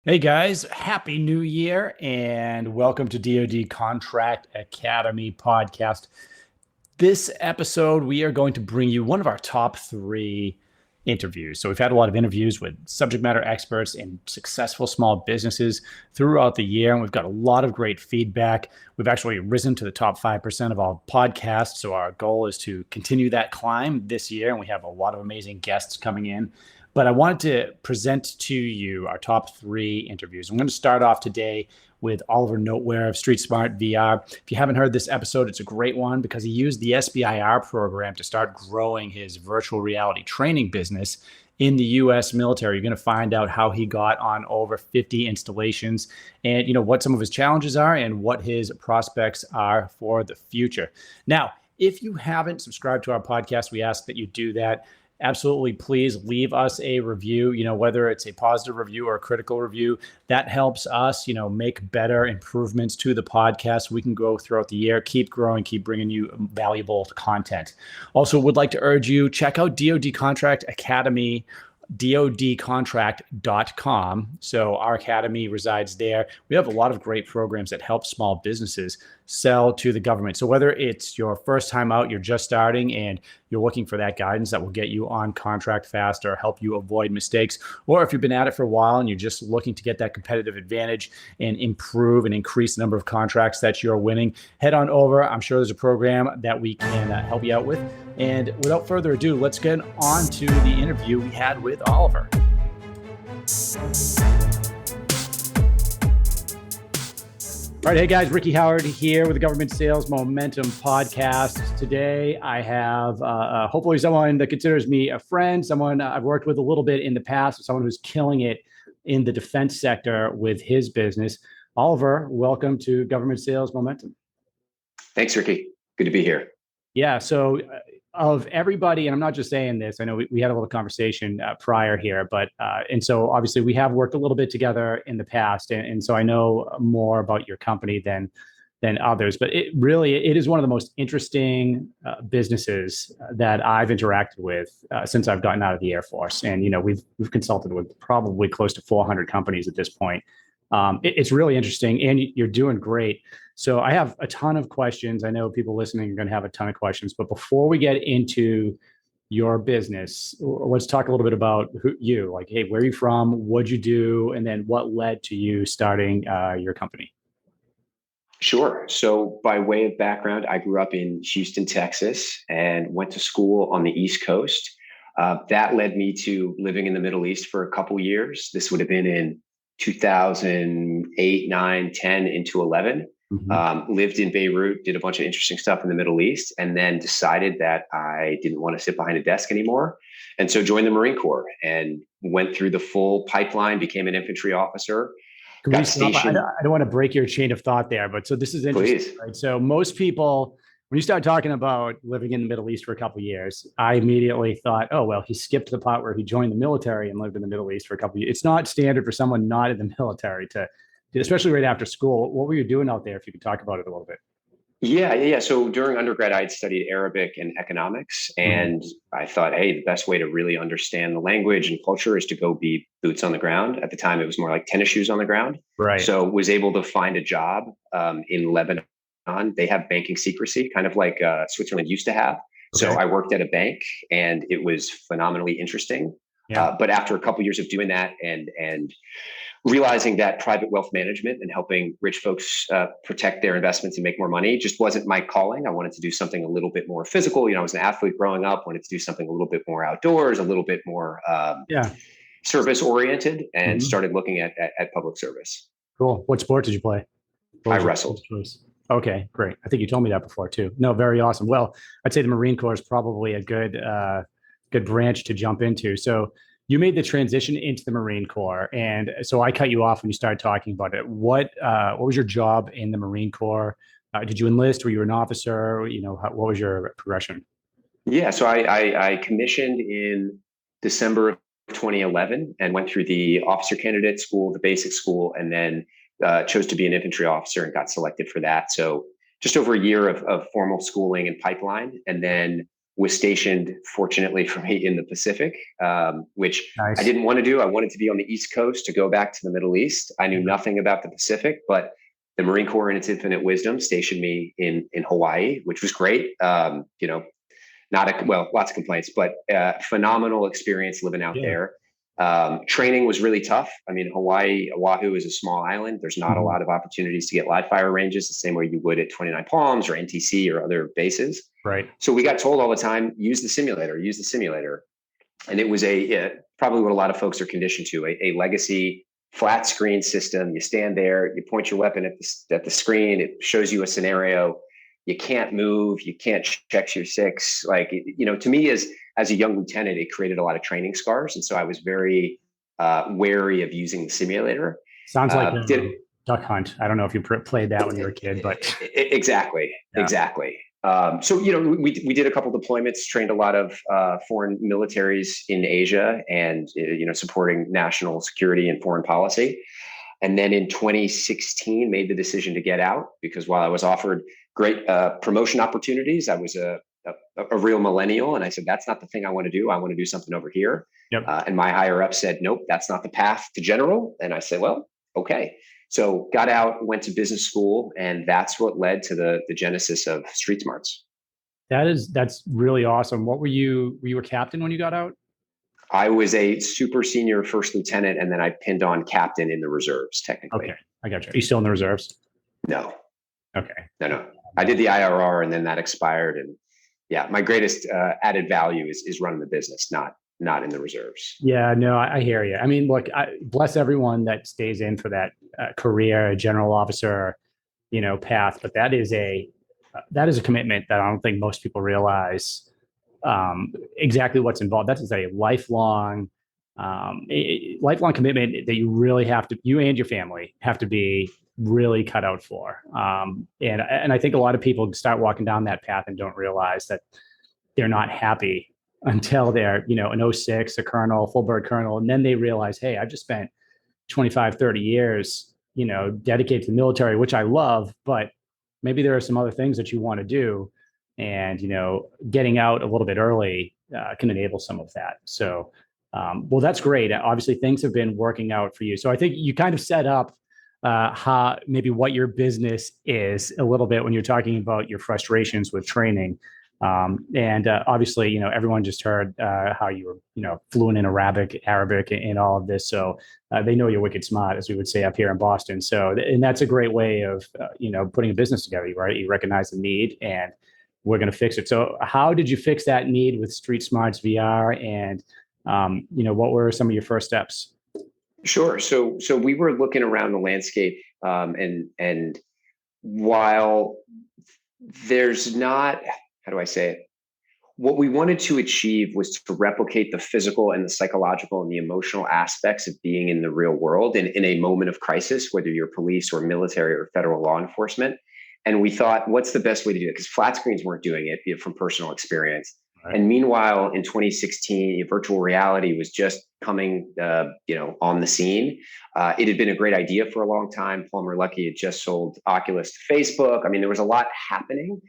Hey guys, Happy New Year and welcome to DoD Contract Academy podcast. This episode, we are going to bring you one of our top three interviews. So, we've had a lot of interviews with subject matter experts in successful small businesses throughout the year, and we've got a lot of great feedback. We've actually risen to the top 5% of all podcasts. So, our goal is to continue that climb this year, and we have a lot of amazing guests coming in. But I wanted to present to you our top three interviews. I'm going to start off today with Oliver Noteware of Street Smart VR. If you haven't heard this episode, it's a great one because he used the SBIR program to start growing his virtual reality training business in the US military. You're going to find out how he got on over 50 installations and what some of his challenges are and what his prospects are for the future. Now, if you haven't subscribed to our podcast, we ask that you do that. Absolutely, please leave us a review, whether it's a positive review or a critical review. That helps us, make better improvements to the podcast. We can go throughout the year, keep growing, keep bringing you valuable content. Also, would like to urge you, check out DoD Contract Academy, dodcontract.com. So our academy resides there. We have a lot of great programs that help small businesses sell to the government. So whether it's your first time out, you're just starting and you're looking for that guidance that will get you on contract faster, help you avoid mistakes, or if you've been at it for a while and you're just looking to get that competitive advantage and improve and increase the number of contracts that you're winning, head on over. I'm sure there's a program that we can help you out with. And without further ado, let's get on to the interview we had with Oliver. All right, hey guys, Ricky Howard here with the Government Sales Momentum Podcast. Today, I have hopefully someone that considers me a friend, someone I've worked with a little bit in the past, someone who's killing it in the defense sector with his business. Oliver, welcome to Government Sales Momentum. Thanks, Ricky. Good to be here. Yeah, so of everybody, and I'm not just saying this, I know we had a little conversation prior here, but and so obviously we have worked a little bit together in the past, and so I know more about your company than others, but it is one of the most interesting businesses that I've interacted with since I've gotten out of the Air Force, and we've consulted with probably close to 400 companies at this point. It's really interesting, and you're doing great. So I have a ton of questions. I know people listening are going to have a ton of questions, but before we get into your business, let's talk a little bit about you. Like, hey, where are you from? What'd you do? And then what led to you starting your company? Sure. So by way of background, I grew up in Houston, Texas, and went to school on the East Coast. That led me to living in the Middle East for a couple years. This would have been in 2008, 9, 10 into 11. Lived in Beirut, did a bunch of interesting stuff in the Middle East, and then decided that I didn't want to sit behind a desk anymore. And so joined the Marine Corps and went through the full pipeline, became an infantry officer. Can we stop? I don't want to break your chain of thought there, but so this is interesting, right? So most people, when you start talking about living in the Middle East for a couple of years, I immediately thought, oh, well, he skipped the part where he joined the military and lived in the Middle East for a couple of years. It's not standard for someone not in the military to, especially right after school. What were you doing out there, if you could talk about it a little bit? Yeah. So during undergrad, I had studied Arabic and economics, and I thought, hey, the best way to really understand the language and culture is to go be boots on the ground. At the time, it was more like tennis shoes on the ground. Right. So was able to find a job in Lebanon. They have banking secrecy, kind of like Switzerland used to have. Okay. So I worked at a bank, and it was phenomenally interesting. Yeah. But after a couple of years of doing that and realizing that private wealth management and helping rich folks protect their investments and make more money just wasn't my calling. I wanted to do something a little bit more physical. I was an athlete growing up, wanted to do something a little bit more outdoors, a little bit more service oriented, and started looking at public service. Cool. What sport did you play? I wrestled. Okay, great. I think you told me that before too. No, very awesome. Well, I'd say the Marine Corps is probably a good branch to jump into. So you made the transition into the Marine Corps, and so I cut you off when you started talking about it. What was your job in the Marine Corps? Did you enlist? Were you an officer? What was your progression? Yeah, so I commissioned in December of 2011 and went through the officer candidate school, the basic school, and then chose to be an infantry officer and got selected for that. So just over a year of formal schooling and pipeline, and then was stationed, fortunately for me, in the Pacific, which I Nice. didn't want to do. I wanted to be on the East Coast to go back to the Middle East. I knew nothing about the Pacific, but the Marine Corps, in its infinite wisdom, stationed me in Hawaii, which was great. Lots of complaints, but phenomenal experience living out Yeah. there. Training was really tough. I mean, Oahu is a small island. There's not a Mhm. lot of opportunities to get live fire ranges the same way you would at 29 Palms or NTC or other bases. Right. So we got told all the time, use the simulator, use the simulator. And it was probably what a lot of folks are conditioned to, a legacy flat screen system. You stand there, you point your weapon at the screen, it shows you a scenario. You can't move, you can't check your six. To me, as a young lieutenant, it created a lot of training scars. And so I was very wary of using the simulator. Sounds like Did Duck Hunt. I don't know if you played that when you were a kid, but Exactly, yeah. exactly. We did a couple deployments, trained a lot of foreign militaries in Asia, and supporting national security and foreign policy. And then in 2016, made the decision to get out because while I was offered great promotion opportunities, I was a real millennial, and I said that's not the thing I want to do. I want to do something over here. Yep. And my higher up said, nope, that's not the path to general. And I said, well, okay. So got out, went to business school, and that's what led to the genesis of Street Smarts. That's really awesome. What were you? Were you a captain when you got out? I was a super senior first lieutenant, and then I pinned on captain in the reserves, technically. Okay, I got you. Are you still in the reserves? No. Okay. No. I did the IRR, and then that expired. And yeah, my greatest added value is running the business, not in the reserves. Yeah, no, I hear you. I mean, look, bless everyone that stays in for that career, general officer, path. But that is a commitment that I don't think most people realize exactly what's involved. That is a lifelong commitment that you and your family have to be really cut out for. And I think a lot of people start walking down that path and don't realize that they're not happy until they're, an O6, a colonel, full bird colonel. And then they realize, hey, I've just spent 25, 30 years, dedicated to the military, which I love, but maybe there are some other things that you want to do. And, getting out a little bit early can enable some of that. So, well, that's great. Obviously, things have been working out for you. So I think you kind of set up how maybe what your business is a little bit when you're talking about your frustrations with training. And obviously, everyone just heard how you were, fluent in Arabic, and all of this. So they know you're wicked smart, as we would say up here in Boston. So, and that's a great way of, putting a business together, right? You recognize the need and we're going to fix it. So how did you fix that need with Street Smarts VR? And, what were some of your first steps? Sure. So we were looking around the landscape, and while there's not, how do I say it? What we wanted to achieve was to replicate the physical and the psychological and the emotional aspects of being in the real world in a moment of crisis, whether you're police or military or federal law enforcement. And we thought, what's the best way to do it? Because flat screens weren't doing it from personal experience. Right. And meanwhile, in 2016, virtual reality was just coming, on the scene. It had been a great idea for a long time. Palmer Luckey had just sold Oculus to Facebook. I mean, there was a lot happening.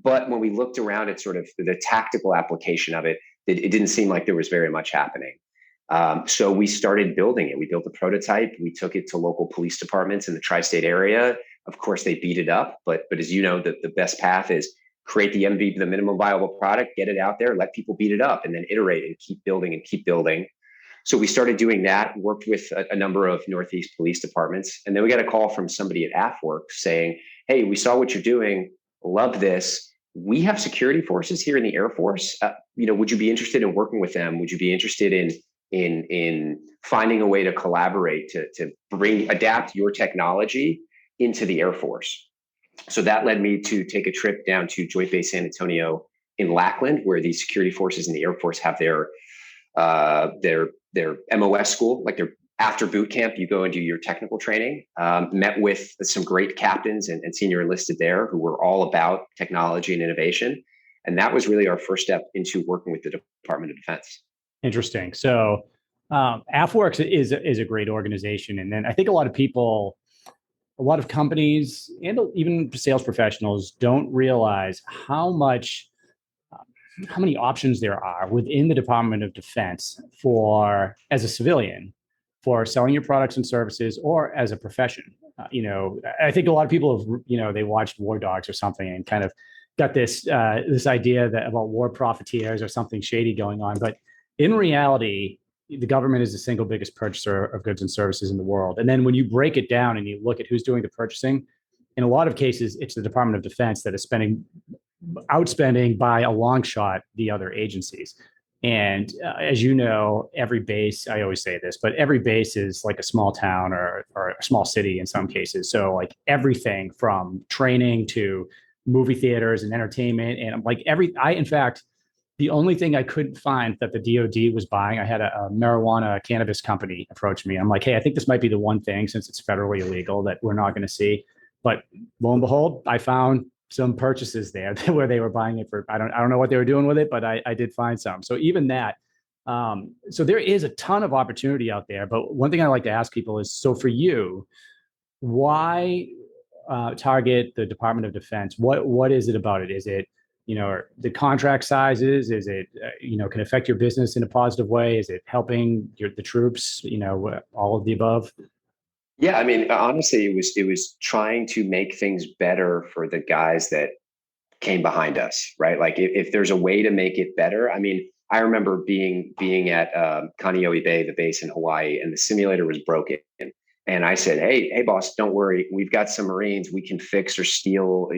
But when we looked around at sort of the tactical application of it, it didn't seem like there was very much happening. So we started building it. We built a prototype. We took it to local police departments in the tri-state area. Of course, they beat it up. But as you know, the best path is create the MVP, the minimum viable product, get it out there, let people beat it up, and then iterate and keep building and keep building. So we started doing that, worked with a number of Northeast police departments. And then we got a call from somebody at AFWorks saying, hey, we saw what you're doing. Love this. We have security forces here in the Air Force. Would you be interested in working with them? Would you be interested in finding a way to collaborate to adapt your technology into the Air Force? So that led me to take a trip down to Joint Base San Antonio in Lackland, where the security forces in the Air Force have their MOS school, like their after boot camp. You go and do your technical training. Met with some great captains and senior enlisted there who were all about technology and innovation. And that was really our first step into working with the Department of Defense. Interesting. So AFWorks is a great organization. And then I think a lot of companies and even sales professionals don't realize how much how many options there are within the Department of Defense for, as a civilian, for selling your products and services, or as a profession. I think a lot of people have, they watched War Dogs or something and kind of got this idea that about war profiteers or something shady going on. But in reality, the government is the single biggest purchaser of goods and services in the world. And then when you break it down and you look at who's doing the purchasing, in a lot of cases, it's the Department of Defense that is outspending by a long shot the other agencies. And as you know, every base, I always say this, but every base is like a small town or a small city in some cases. So like everything from training to movie theaters and entertainment and like in fact, the only thing I couldn't find that the DoD was buying, I had a marijuana cannabis company approach me. I'm like, hey, I think this might be the one thing, since it's federally illegal, that we're not going to see. But lo and behold, I found some purchases there where they were buying it for, I don't know what they were doing with it, but I did find some. So even that, so there is a ton of opportunity out there. But one thing I like to ask people is, so for you, why target the Department of Defense? What is it about it? Is it, the contract sizes? Is it, can affect your business in a positive way? Is it helping the troops? All of the above. Yeah, I mean, honestly, it was trying to make things better for the guys that came behind us, right? Like if there's a way to make it better. I mean, I remember being at Kaneohe Bay, the base in Hawaii, and the simulator was broken. And I said, hey, boss, don't worry. We've got some Marines. We can fix or steal,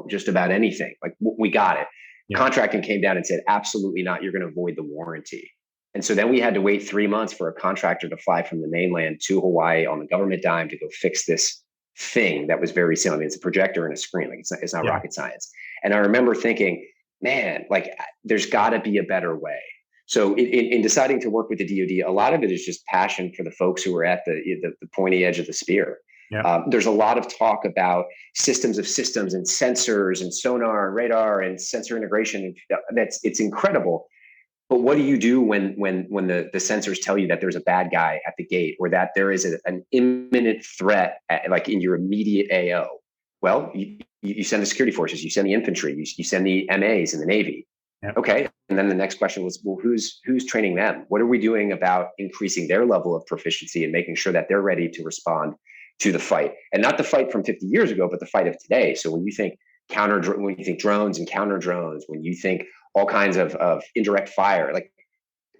just about anything. Like we got it. Yeah. Contracting came down and said, absolutely not. You're going to void the warranty. And so then we had to wait 3 months for a contractor to fly from the mainland to Hawaii on the government dime to go fix this thing that was very simple. I mean, it's a projector and a screen. Like it's not rocket science. And I remember thinking, man, like there's got to be a better way. So in deciding to work with the DoD, a lot of it is just passion for the folks who are at the pointy edge of the spear. Yeah. There's a lot of talk about systems of systems and sensors and sonar and radar and sensor integration. It's incredible. But what do you do when the sensors tell you that there's a bad guy at the gate, or that there is an imminent threat like in your immediate AO? Well, you send the security forces, you send the infantry, you send the MAs in the Navy. Yep. Okay. And then the next question was, well, who's training them? What are we doing about increasing their level of proficiency and making sure that they're ready to respond to the fight? And not the fight from 50 years ago, but the fight of today. So when you think when you think drones and counter drones, when you think all kinds of indirect fire, like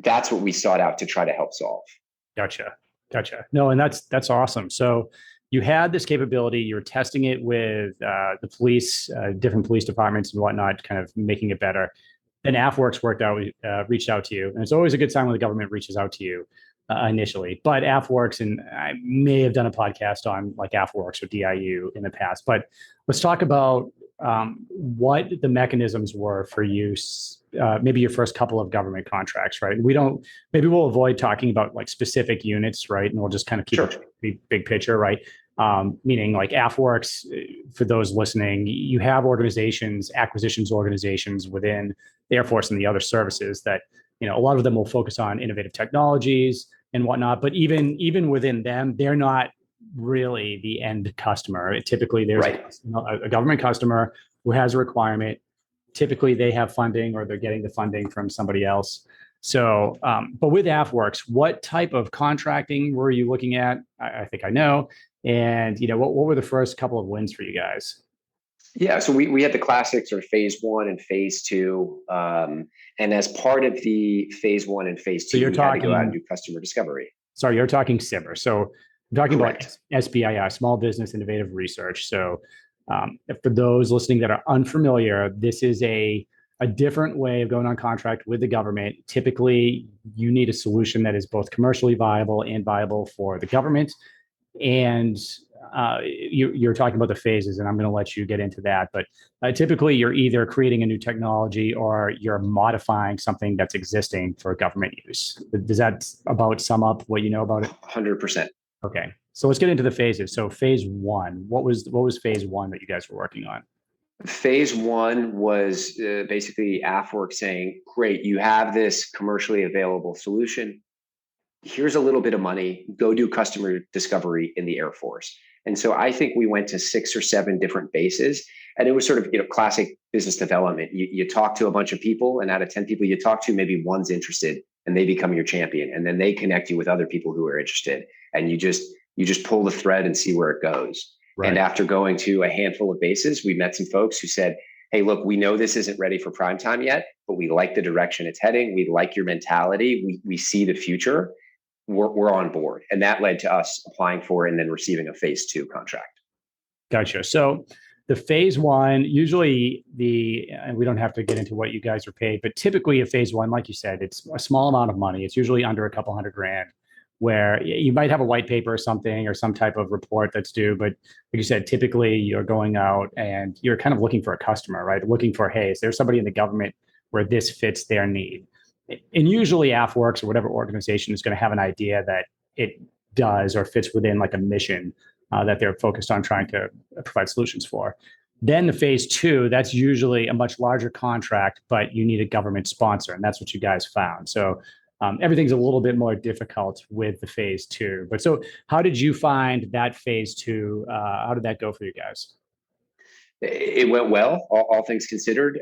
that's what we sought out to try to help solve. Gotcha. No, and that's awesome. So you had this capability, you were testing it with the police, different police departments and whatnot, kind of making it better. Then AFWorks reached out to you. And it's always a good sign when the government reaches out to you initially. But AFWorks, and I may have done a podcast on like AFWorks or DIU in the past, but let's talk about what the mechanisms were for use, maybe your first couple of government contracts, right? Maybe we'll avoid talking about like specific units, right? And we'll just kind of keep it big picture, right? Meaning like AFWorks, for those listening, you have organizations, acquisitions organizations within the Air Force and the other services that, a lot of them will focus on innovative technologies and whatnot, but even within them, they're not really the end customer. Typically, there's a government customer who has a requirement. Typically, they have funding or they're getting the funding from somebody else. So, but with AFWorks, what type of contracting were you looking at? I think I know. And, what were the first couple of wins for you guys? Yeah, so we had the classic sort of phase 1 and phase 2. And as part of the phase 1 and phase 2, we had to go out and do customer discovery. Sorry, you're talking SBIR. So I'm talking about SBIR, Small Business Innovative Research. So for those listening that are unfamiliar, this is a different way of going on contract with the government. Typically, you need a solution that is both commercially viable and viable for the government. And you're talking about the phases, and I'm going to let you get into that. But typically, you're either creating a new technology or you're modifying something that's existing for government use. Does that about sum up what you know about it? 100%. Okay, so let's get into the phases. So phase 1, what was phase 1 that you guys were working on? Phase 1 was basically AFWorks saying, great, you have this commercially available solution. Here's a little bit of money. Go do customer discovery in the Air Force. And so I think we went to 6 or 7 different bases. And it was sort of, classic business development. You talk to a bunch of people, and out of 10 people you talk to, maybe one's interested and they become your champion. And then they connect you with other people who are interested. And you just pull the thread and see where it goes. Right. And after going to a handful of bases, we met some folks who said, hey, look, we know this isn't ready for prime time yet, but we like the direction it's heading. We like your mentality. We see the future. We're on board. And that led to us applying for and then receiving a phase 2 contract. Gotcha. So the phase 1, usually and we don't have to get into what you guys are paid, but typically a phase 1, like you said, it's a small amount of money. It's usually under a couple $100,000, where you might have a white paper or something or some type of report that's due. But like you said, typically you're going out and you're kind of looking for a customer, right? Looking for, hey, is there somebody in the government where this fits their need? And usually AFWorks or whatever organization is going to have an idea that it does or fits within like a mission that they're focused on trying to provide solutions for. Then the phase 2, that's usually a much larger contract, but you need a government sponsor. And that's what you guys found. So everything's a little bit more difficult with the phase 2. But so how did you find that phase 2? How did that go for you guys? It went well, all things considered.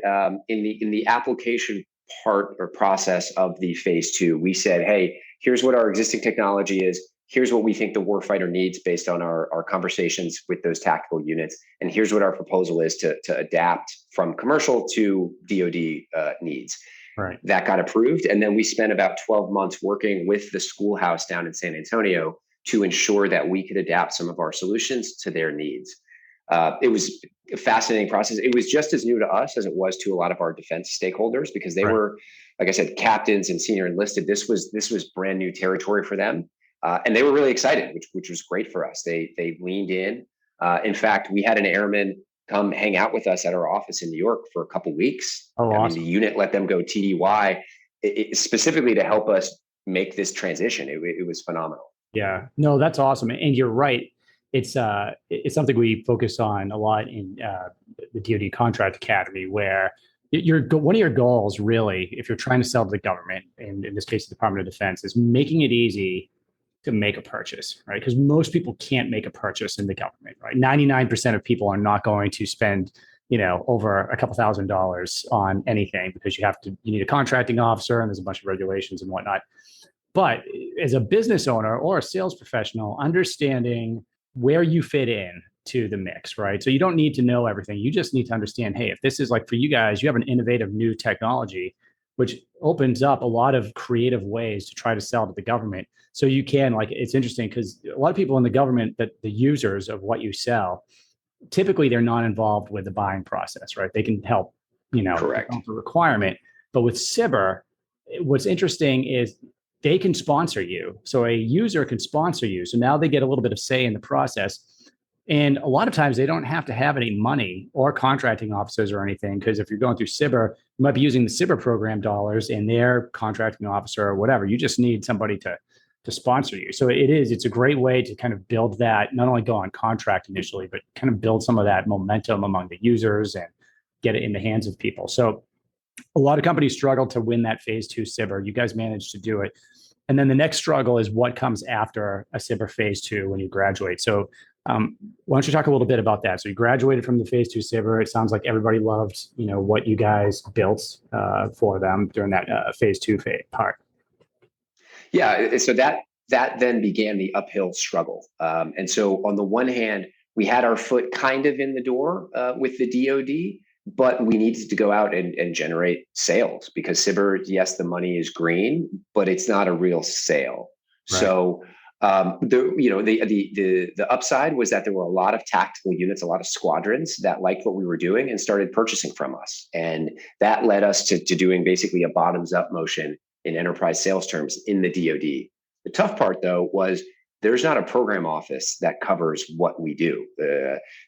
In the application part or process of the phase 2, we said, hey, here's what our existing technology is. Here's what we think the warfighter needs based on our conversations with those tactical units. And here's what our proposal is to adapt from commercial to DoD needs. Right. That got approved. And then we spent about 12 months working with the schoolhouse down in San Antonio to ensure that we could adapt some of our solutions to their needs. It was a fascinating process. It was just as new to us as it was to a lot of our defense stakeholders, because they were, like I said, captains and senior enlisted. This was brand new territory for them. And they were really excited, which was great for us. They leaned in. In fact, we had an airman come hang out with us at our office in New York for a couple of weeks. Oh, awesome. I mean, the unit let them go TDY specifically to help us make this transition. It was phenomenal. Yeah, no, that's awesome. And you're right. It's something we focus on a lot in the DoD Contract Academy, where one of your goals, really, if you're trying to sell to the government, and in this case, the Department of Defense, is making it easy to make a purchase, right? Because most people can't make a purchase in the government, right? 99% of people are not going to spend, over a couple $1,000s on anything, because you need a contracting officer and there's a bunch of regulations and whatnot. But as a business owner or a sales professional, understanding where you fit in to the mix, right? So you don't need to know everything. You just need to understand, hey, if this is like for you guys, you have an innovative new technology, which opens up a lot of creative ways to try to sell to the government. So you can, it's interesting because a lot of people in the government, that the users of what you sell, typically they're not involved with the buying process, right? They can help, Correct. The requirement. But with SBIR, what's interesting is they can sponsor you. So a user can sponsor you. So now they get a little bit of say in the process. And a lot of times they don't have to have any money or contracting officers or anything, because if you're going through SBIR, you might be using the SBIR program dollars and their contracting officer or whatever. You just need somebody to sponsor you. So it's a great way to kind of build that, not only go on contract initially, but kind of build some of that momentum among the users and get it in the hands of people. So a lot of companies struggle to win that phase 2 SBIR. You guys managed to do it. And then the next struggle is what comes after a SBIR phase 2 when you graduate. So why don't you talk a little bit about that? So you graduated from the phase 2 SBIR. It sounds like everybody loved, what you guys built for them during that phase 2 part. Yeah, so that then began the uphill struggle. And so on the one hand, we had our foot kind of in the door with the DoD, but we needed to go out and generate sales, because SBIR, yes, the money is green, but it's not a real sale. Right. So the upside was that there were a lot of tactical units, a lot of squadrons that liked what we were doing and started purchasing from us. And that led us to doing basically a bottoms up motion in enterprise sales terms in the DoD. The tough part, though, was there's not a program office that covers what we do.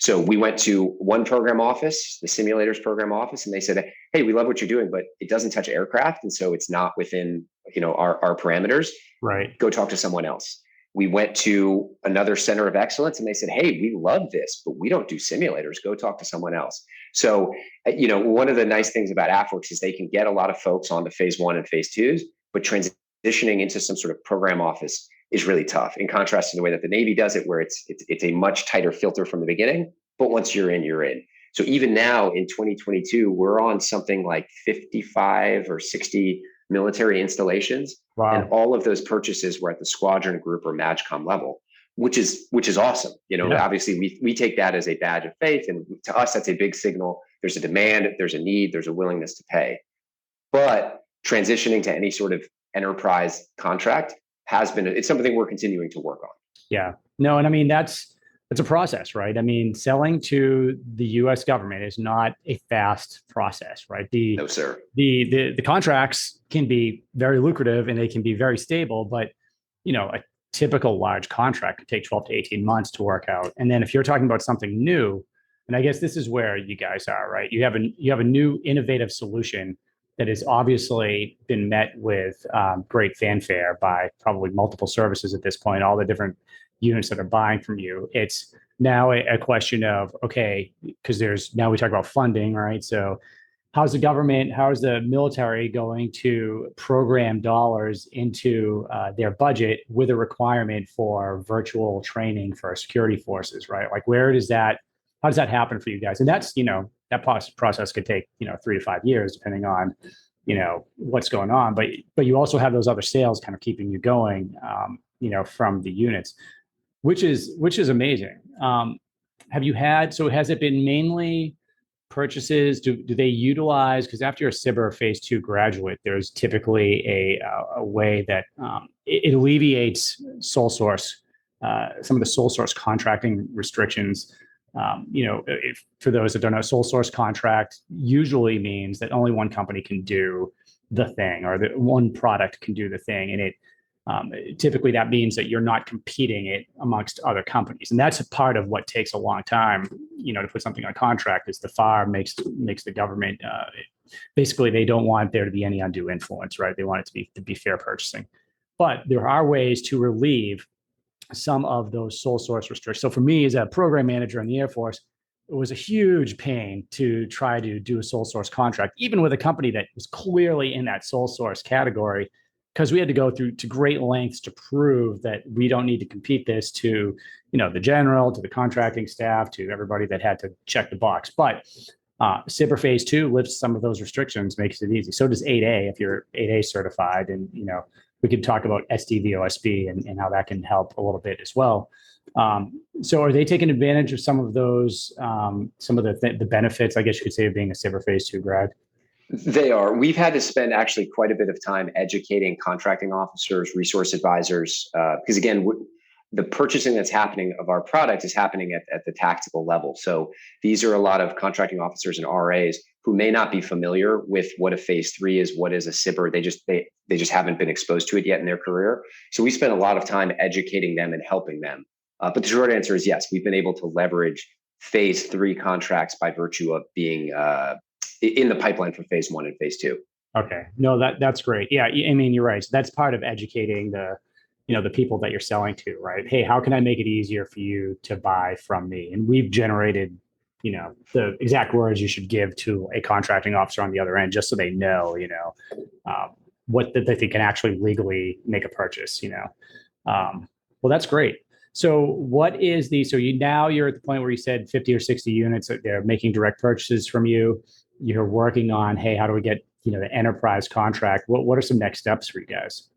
So we went to one program office, the simulators program office, and they said, hey, we love what you're doing, but it doesn't touch aircraft. And so it's not within our parameters. Right. Go talk to someone else. We went to another center of excellence and they said, hey, we love this, but we don't do simulators. Go talk to someone else. So, one of the nice things about AFWorks is they can get a lot of folks on to phase 1 and phase 2s, but transitioning into some sort of program office is really tough, in contrast to the way that the Navy does it, where it's a much tighter filter from the beginning, but once you're in, you're in. So even now in 2022, we're on something like 55 or 60 military installations. Wow. And all of those purchases were at the squadron, group, or MAGCOM level, which is awesome. Obviously we take that as a badge of faith. And to us, that's a big signal. There's a demand, there's a need, there's a willingness to pay. But transitioning to any sort of enterprise contract it's something we're continuing to work on. Yeah. No, and I mean, that's a process, right? I mean, selling to the US government is not a fast process, right? No, sir. The contracts can be very lucrative and they can be very stable, but a typical large contract could take 12 to 18 months to work out. And then if you're talking about something new, and I guess this is where you guys are, right? You have a new innovative solution that has obviously been met with great fanfare by probably multiple services at this point, all the different units that are buying from you. It's now a question of, okay, because now we talk about funding, right? So how's the military going to program dollars into their budget with a requirement for virtual training for our security forces, right? Like how does that happen for you guys? And that's, that process could take, 3 to 5 years, depending on, what's going on. But you also have those other sales kind of keeping you going, from the units, which is amazing. Has it been mainly purchases? Do they utilize, because after you're a SIBR phase 2 graduate, there's typically a way that it alleviates sole source, some of the sole source contracting restrictions. For those that don't know, sole source contract usually means that only one company can do the thing, or that one product can do the thing. And typically that means that you're not competing it amongst other companies. And that's a part of what takes a long time, to put something on a contract, is the FAR makes the government, basically they don't want there to be any undue influence, right? They want it to be fair purchasing. But there are ways to relieve some of those sole source restrictions. So for me, as a program manager in the Air Force, it was a huge pain to try to do a sole source contract, even with a company that was clearly in that sole source category, because we had to go to great lengths to prove that we don't need to compete this to, the general, to the contracting staff, to everybody that had to check the box. But SIBR phase 2 lifts some of those restrictions, makes it easy. So does 8A if you're 8A certified. And, we could talk about SDVOSB and how that can help a little bit as well. So are they taking advantage of some of those, some of the benefits, I guess you could say, of being a SIBR phase 2 grad? They are. We've had to spend actually quite a bit of time educating contracting officers, resource advisors, because again, the purchasing that's happening of our product is happening at the tactical level. So these are a lot of contracting officers and RAs who may not be familiar with what a phase 3 is, what is a SIBR. They just haven't been exposed to it yet in their career. So we spent a lot of time educating them and helping them. But the short answer is yes, we've been able to leverage phase 3 contracts by virtue of being in the pipeline for phase 1 and phase 2. Okay. No, that's great. Yeah. I mean, you're right. So that's part of educating the people that you're selling to, right? Hey, how can I make it easier for you to buy from me? And we've generated, the exact words you should give to a contracting officer on the other end, just so they know, what that they can actually legally make a purchase, well, that's great. So you're at the point where you said 50 or 60 units, they're making direct purchases from you. You're working on, hey, how do we get, the enterprise contract? What are some next steps for you guys?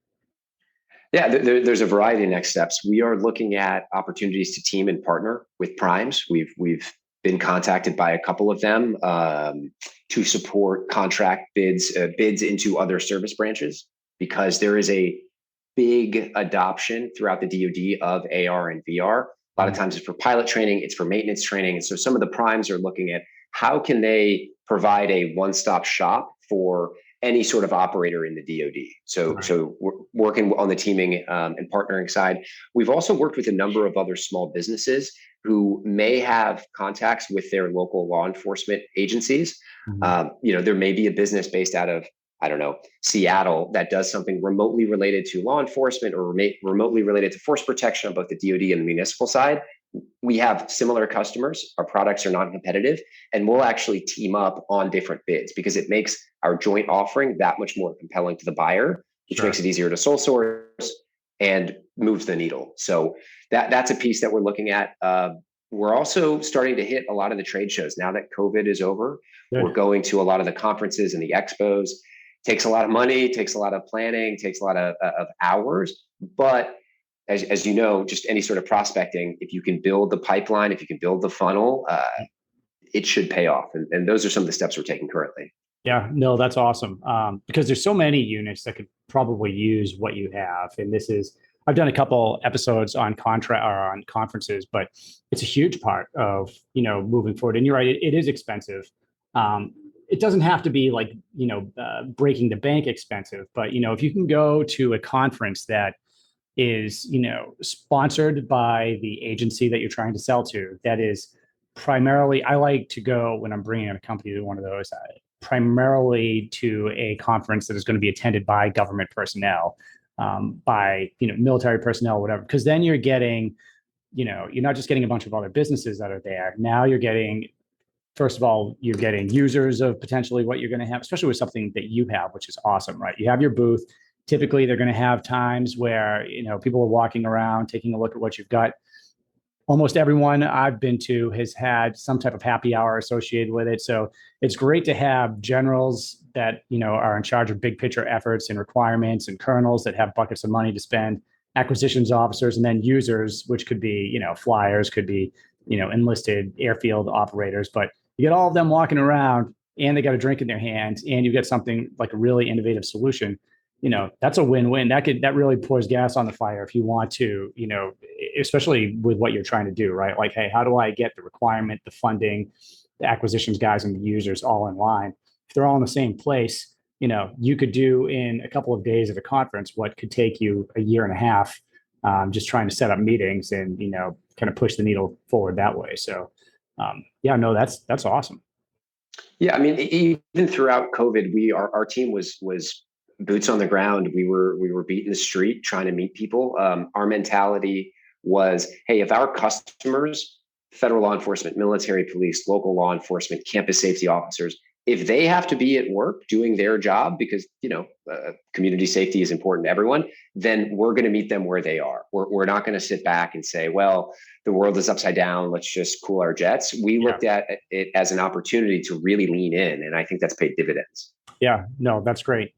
Yeah, there's a variety of next steps. We are looking at opportunities to team and partner with primes. We've been contacted by a couple of them to support contract bids into other service branches, because there is a big adoption throughout the DoD of AR and VR. A lot of times it's for pilot training, it's for maintenance training. And so some of the primes are looking at how can they provide a one-stop shop for any sort of operator in the DoD. So we're working on the teaming and partnering side. We've also worked with a number of other small businesses who may have contacts with their local law enforcement agencies. There may be a business based out of, Seattle, that does something remotely related to law enforcement or remotely related to force protection on both the DoD and the municipal side. We have similar customers. Our products are non-competitive, and we'll actually team up on different bids because it makes our joint offering that much more compelling to the buyer, which makes it easier to sole source, and moves the needle. So that's a piece that we're looking at. We're also starting to hit a lot of the trade shows now that COVID is over. Good. We're going to a lot of the conferences and the expos. Takes a lot of money, takes a lot of planning, takes a lot of hours. But as you know, just any sort of prospecting, if you can build the pipeline, if you can build the funnel, it should pay off. And those are some of the steps we're taking currently. Yeah, no, that's awesome. Because there's so many units that could probably use what you have. And I've done a couple episodes on contract or on conferences, but it's a huge part of, moving forward. And you're right, it is expensive. It doesn't have to be like, breaking the bank expensive, but, if you can go to a conference that is, sponsored by the agency that you're trying to sell to, that is primarily, I like to go when I'm bringing a company to one of those, primarily to a conference that is going to be attended by government personnel, by military personnel, whatever. Because then you're getting, you're not just getting a bunch of other businesses that are there. Now you're getting, first of all, you're getting users of potentially what you're going to have, especially with something that you have, which is awesome, right? You have your booth. Typically, they're going to have times where people are walking around, taking a look at what you've got. Almost everyone I've been to has had some type of happy hour associated with it. So it's great to have generals that, are in charge of big picture efforts and requirements, and colonels that have buckets of money to spend, acquisitions officers, and then users, which could be, flyers, could be, enlisted airfield operators. But you get all of them walking around and they got a drink in their hands and you get something like a really innovative solution. That's a win-win. That really pours gas on the fire if you want to, especially with what you're trying to do, right? Like, hey, how do I get the requirement, the funding, the acquisitions guys, and the users all in line? If they're all in the same place, you could do in a couple of days at a conference what could take you a year and a half, just trying to set up meetings and, kind of push the needle forward that way. So, yeah, no, that's awesome. Yeah, I mean, even throughout COVID, our team was boots on the ground. We were beating the street trying to meet people. Our mentality was, hey, if our customers, federal law enforcement, military police, local law enforcement, campus safety officers, if they have to be at work doing their job because community safety is important to everyone, then we're going to meet them where they are. We're not going to sit back and say, well, the world is upside down, let's just cool our jets. We looked at it as an opportunity to really lean in, and I think that's paid dividends. Yeah, no, that's great.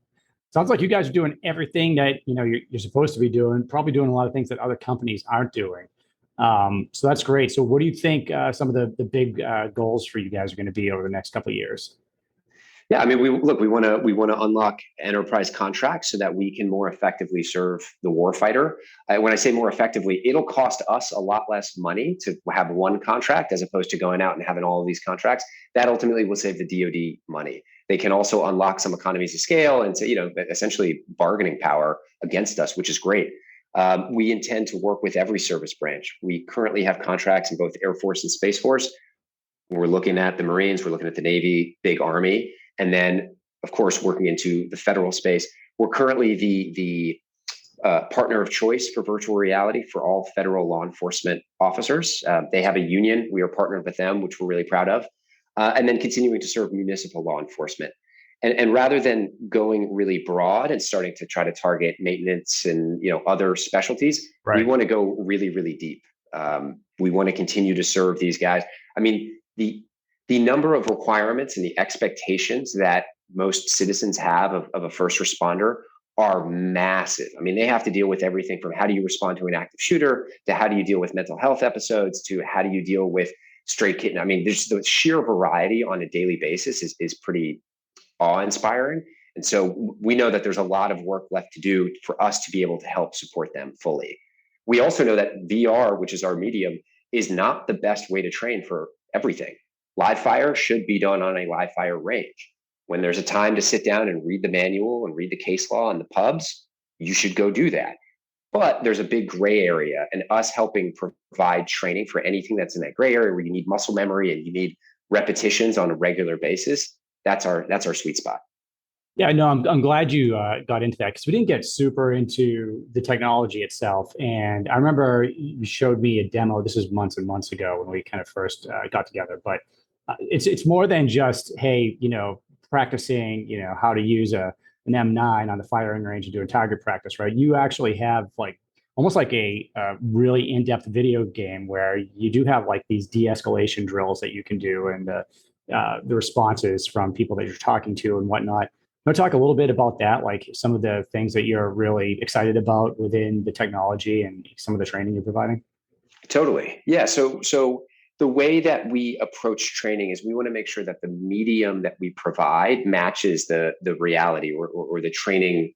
Sounds like you guys are doing everything that you're supposed to be doing, probably doing a lot of things that other companies aren't doing. So that's great. So what do you think some of the big goals for you guys are going to be over the next couple of years? Yeah, I mean, we want to unlock enterprise contracts so that we can more effectively serve the warfighter. When I say more effectively, it'll cost us a lot less money to have one contract as opposed to going out and having all of these contracts. That ultimately will save the DoD money. They can also unlock some economies of scale and essentially bargaining power against us, which is great. We intend to work with every service branch. We currently have contracts in both Air Force and Space Force. We're looking at the Marines, we're looking at the Navy, big Army. And then, of course, working into the federal space, we're currently the partner of choice for virtual reality for all federal law enforcement officers. They have a union. We are partnered with them, which we're really proud of. And then continuing to serve municipal law enforcement. And rather than going really broad and starting to try to target maintenance and other specialties, we want to go really, really deep. We want to continue to serve these guys. I mean, the number of requirements and the expectations that most citizens have of a first responder are massive. I mean, they have to deal with everything from how do you respond to an active shooter to how do you deal with mental health episodes to how do you deal with stray kitten. I mean, there's the sheer variety on a daily basis is pretty awe-inspiring. And so we know that there's a lot of work left to do for us to be able to help support them fully. We also know that VR, which is our medium, is not the best way to train for everything. Live fire should be done on a live fire range. When there's a time to sit down and read the manual and read the case law and the pubs, you should go do that. But there's a big gray area, and us helping provide training for anything that's in that gray area where you need muscle memory and you need repetitions on a regular basis. That's our sweet spot. Yeah, no, I'm glad you got into that because we didn't get super into the technology itself. And I remember you showed me a demo. This was months and months ago when we kind of first got together. But it's more than just, hey, practicing, how to use an M9 on the firing range and doing target practice, right? You actually have like almost like a really in-depth video game where you do have like these de-escalation drills that you can do, and the responses from people that you're talking to and whatnot. Want to talk a little bit about that, like some of the things that you're really excited about within the technology and some of the training you're providing? Totally. Yeah. So the way that we approach training is we want to make sure that the medium that we provide matches the reality or the training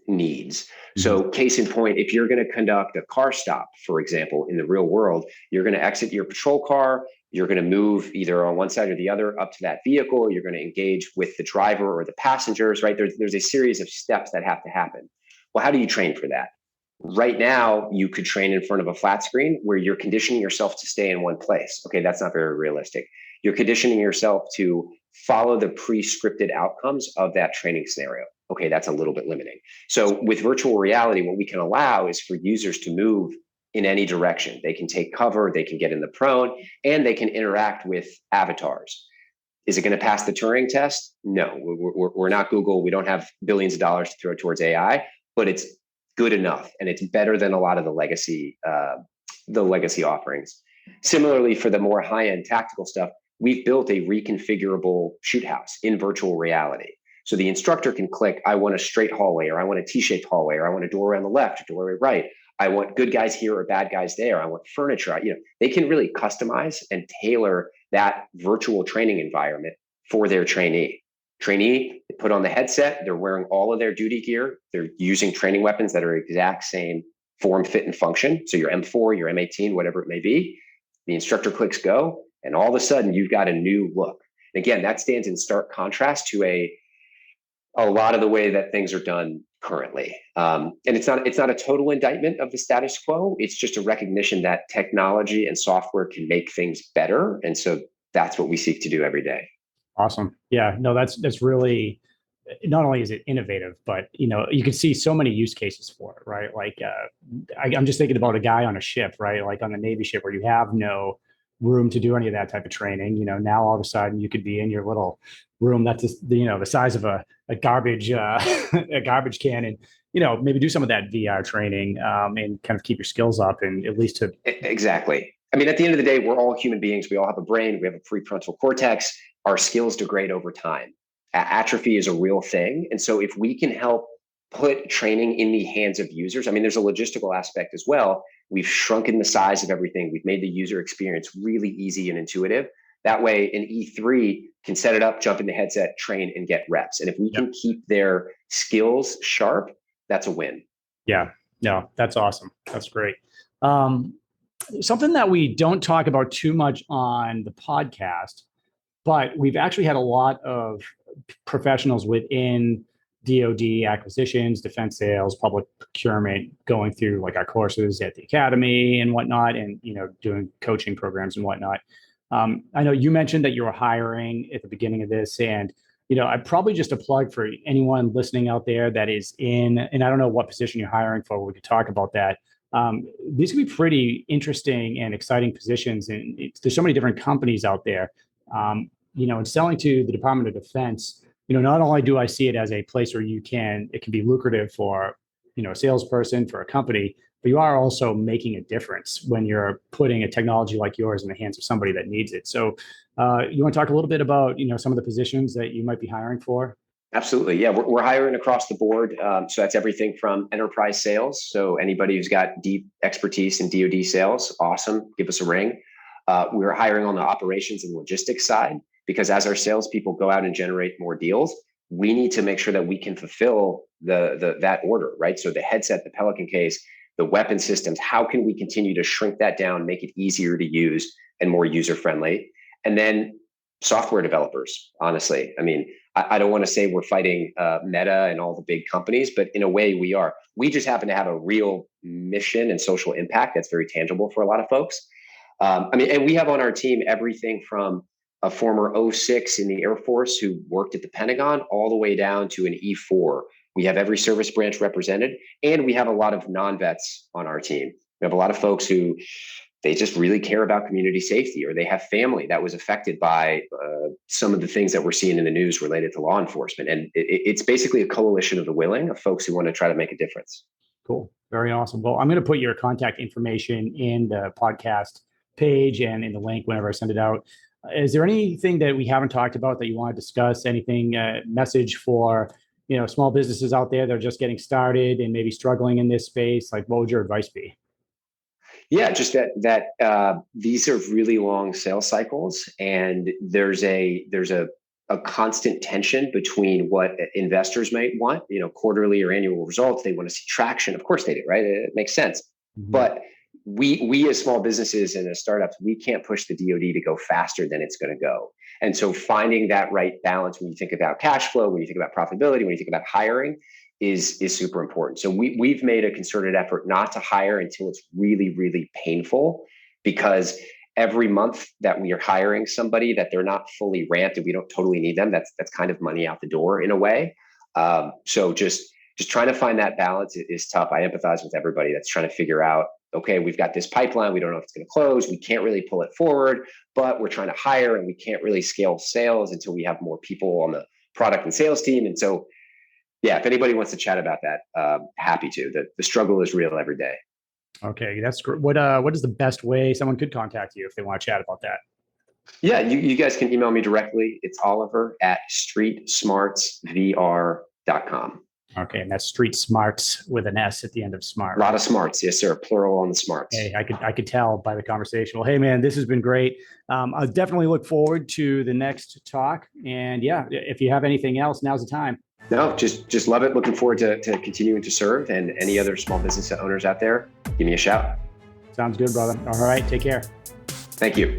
needs. Mm-hmm. So case in point, if you're going to conduct a car stop, for example, in the real world, you're going to exit your patrol car, you're going to move either on one side or the other up to that vehicle, you're going to engage with the driver or the passengers, right? There's a series of steps that have to happen. Well, how do you train for that? Right now, you could train in front of a flat screen where you're conditioning yourself to stay in one place. Okay, that's not very realistic. You're conditioning yourself to follow the pre-scripted outcomes of that training scenario. Okay, that's a little bit limiting. So with virtual reality, what we can allow is for users to move in any direction. They can take cover, they can get in the prone, and they can interact with avatars. Is it going to pass the Turing test? No, we're not Google. We don't have billions of dollars to throw towards AI, but it's good enough, and it's better than a lot of the legacy offerings. Similarly, for the more high-end tactical stuff, we've built a reconfigurable shoot house in virtual reality. So the instructor can click, I want a straight hallway, or I want a T-shaped hallway, or I want a doorway on the left, a doorway right. I want good guys here or bad guys there. I want furniture. They can really customize and tailor that virtual training environment for their trainee. They put on the headset, they're wearing all of their duty gear, they're using training weapons that are exact same form, fit, and function. So your M4, your M18, whatever it may be, the instructor clicks go, and all of a sudden you've got a new look. And again, that stands in stark contrast to a lot of the way that things are done currently. And it's not a total indictment of the status quo. It's just a recognition that technology and software can make things better. And so that's what we seek to do every day. Awesome. Yeah, no, that's really, not only is it innovative, but you can see so many use cases for it, right? Like I'm just thinking about a guy on a ship, right? Like on the Navy ship where you have no room to do any of that type of training. Now all of a sudden you could be in your little room that's the size of a garbage a garbage can, and maybe do some of that VR training and kind of keep your skills up, and at least to exactly. I mean, at the end of the day, we're all human beings. We all have a brain. We have a prefrontal cortex. Our skills degrade over time. Atrophy is a real thing. And so if we can help put training in the hands of users, I mean, there's a logistical aspect as well. We've shrunken the size of everything. We've made the user experience really easy and intuitive. That way, an E3 can set it up, jump in the headset, train, and get reps. And if we can keep their skills sharp, that's a win. Yeah, no, that's awesome. That's great. Something that we don't talk about too much on the podcast, but we've actually had a lot of professionals within DoD acquisitions, defense sales, public procurement, going through like our courses at the academy and whatnot, and doing coaching programs and whatnot. I know you mentioned that you were hiring at the beginning of this, and I'd probably just a plug for anyone listening out there that is in, and I don't know what position you're hiring for. We could talk about that. These could be pretty interesting and exciting positions, and there's so many different companies out there. And selling to the Department of Defense, not only do I see it as a place where it can be lucrative for, a salesperson, for a company, but you are also making a difference when you're putting a technology like yours in the hands of somebody that needs it. So you want to talk a little bit about, some of the positions that you might be hiring for? Absolutely. Yeah, we're hiring across the board. So that's everything from enterprise sales. So anybody who's got deep expertise in DoD sales, awesome, give us a ring. We're hiring on the operations and logistics side, because as our salespeople go out and generate more deals, we need to make sure that we can fulfill that order, right? So the headset, the Pelican case, the weapon systems, how can we continue to shrink that down, make it easier to use and more user-friendly? And then software developers, honestly. I mean, I don't want to say we're fighting Meta and all the big companies, but in a way we are. We just happen to have a real mission and social impact that's very tangible for a lot of folks. And we have on our team everything from a former O6 in the Air Force who worked at the Pentagon all the way down to an E4. We have every service branch represented, and we have a lot of non-vets on our team. We have a lot of folks who they just really care about community safety, or they have family that was affected by some of the things that we're seeing in the news related to law enforcement. And it's basically a coalition of the willing, of folks who want to try to make a difference. Cool. Very awesome. Well, I'm going to put your contact information in the podcast page and in the link whenever I send it out. Is there anything that we haven't talked about that you want to discuss? Anything, message for, small businesses out there that are just getting started and maybe struggling in this space? Like, what would your advice be? Yeah, just that these are really long sales cycles, and there's a constant tension between what investors might want, quarterly or annual results. They want to see traction. Of course they do, right? It makes sense. Mm-hmm. But we as small businesses and as startups, we can't push the DoD to go faster than it's going to go. And so finding that right balance when you think about cash flow, when you think about profitability, when you think about hiring, is super important. So we've made a concerted effort not to hire until it's really, really painful, because every month that we are hiring somebody that they're not fully ramped and we don't totally need them, that's kind of money out the door in a way. So just trying to find that balance is tough. I empathize with everybody that's trying to figure out, okay, we've got this pipeline. We don't know if it's going to close. We can't really pull it forward, but we're trying to hire and we can't really scale sales until we have more people on the product and sales team. And so, yeah, if anybody wants to chat about that, happy to. The struggle is real every day. Okay, that's great. What is the best way someone could contact you if they want to chat about that? Yeah, you guys can email me directly. It's Oliver@streetsmartsvr.com. Okay, and that's Street Smarts with an S at the end of smart. A lot of smarts, yes, sir. Plural on the smarts. Hey, I could tell by the conversation. Well, hey, man, this has been great. I'll definitely look forward to the next talk. And yeah, if you have anything else, now's the time. No, just love it. Looking forward to continuing to serve. And any other small business owners out there, give me a shout. Sounds good, brother. All right, take care. Thank you.